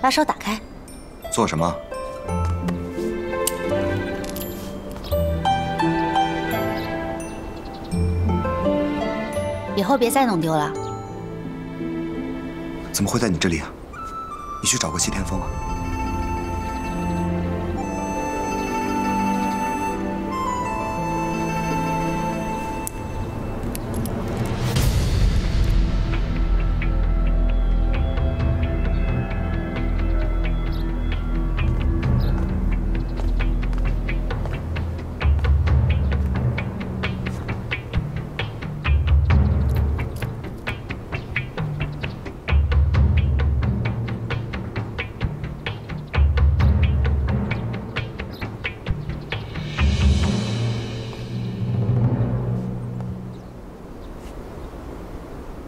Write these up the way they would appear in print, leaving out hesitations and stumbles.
把手打开。做什么？以后别再弄丢了。怎么会在你这里啊？你去找过谢天风啊？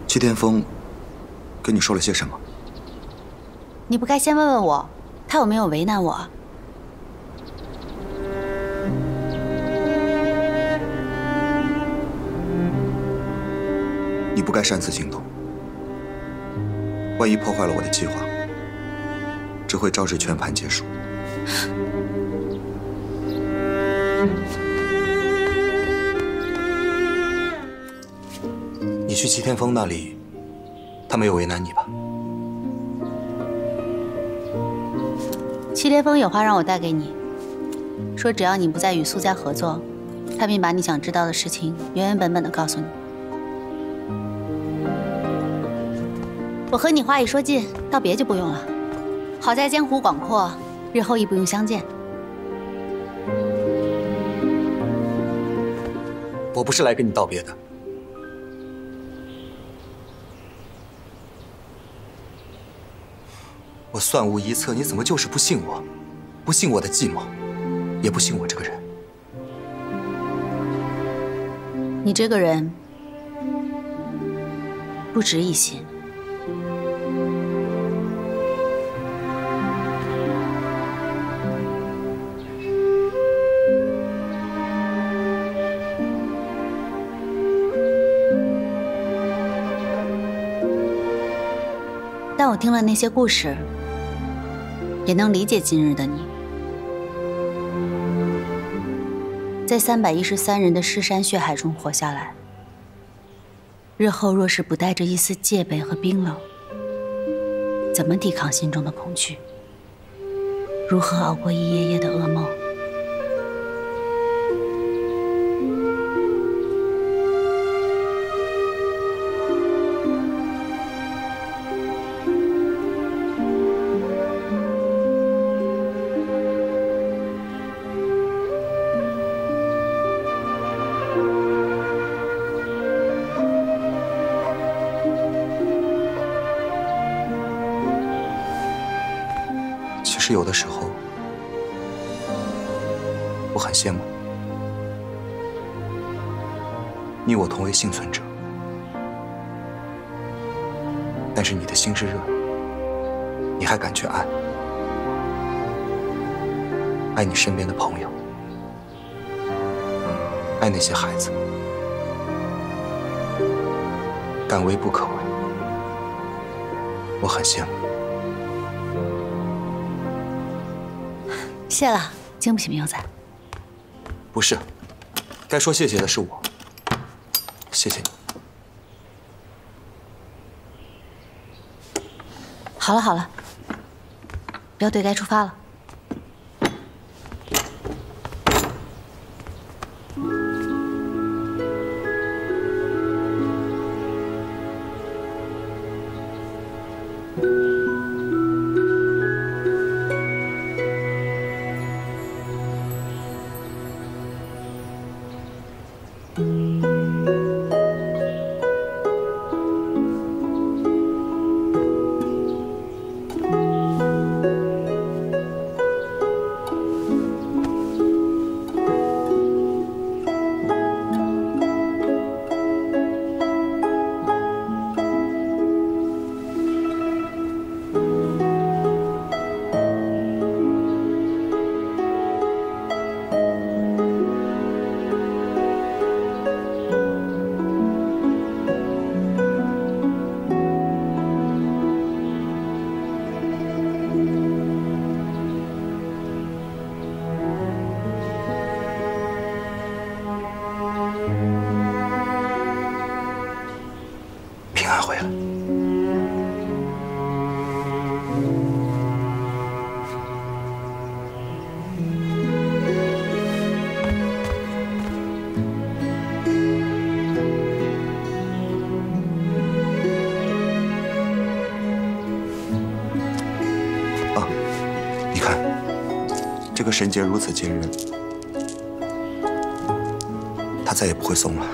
谢天风跟你说了些什么？你不该先问问我，他有没有为难我？你不该擅自行动，万一破坏了我的计划，只会招致全盘皆输。你去齐天风那里，他没有为难你吧？齐天风有话让我带给你，说只要你不再与苏家合作，他便把你想知道的事情原原本本的告诉你。我和你话一说尽，道别就不用了。好在江湖广阔，日后亦不用相见。我不是来跟你道别的。我算无一策，你怎么就是不信我？不信我的计谋，也不信我这个人。你这个人不值一信。但我听了那些故事，也能理解今日的你。在313人的尸山血海中活下来，日后若是不带着一丝戒备和冰冷，怎么抵抗心中的恐惧？如何熬过一夜夜的噩梦？其实有的时候，我很羡慕你我同为幸存者，但是你的心是热的，你还敢去爱，爱你身边的朋友，爱那些孩子，敢为不可为，我很羡慕。谢了，经不起明仔。不是，该说谢谢的是我。谢谢你。好了好了，镖队该出发了。这个绳结如此坚韧，他再也不会松了。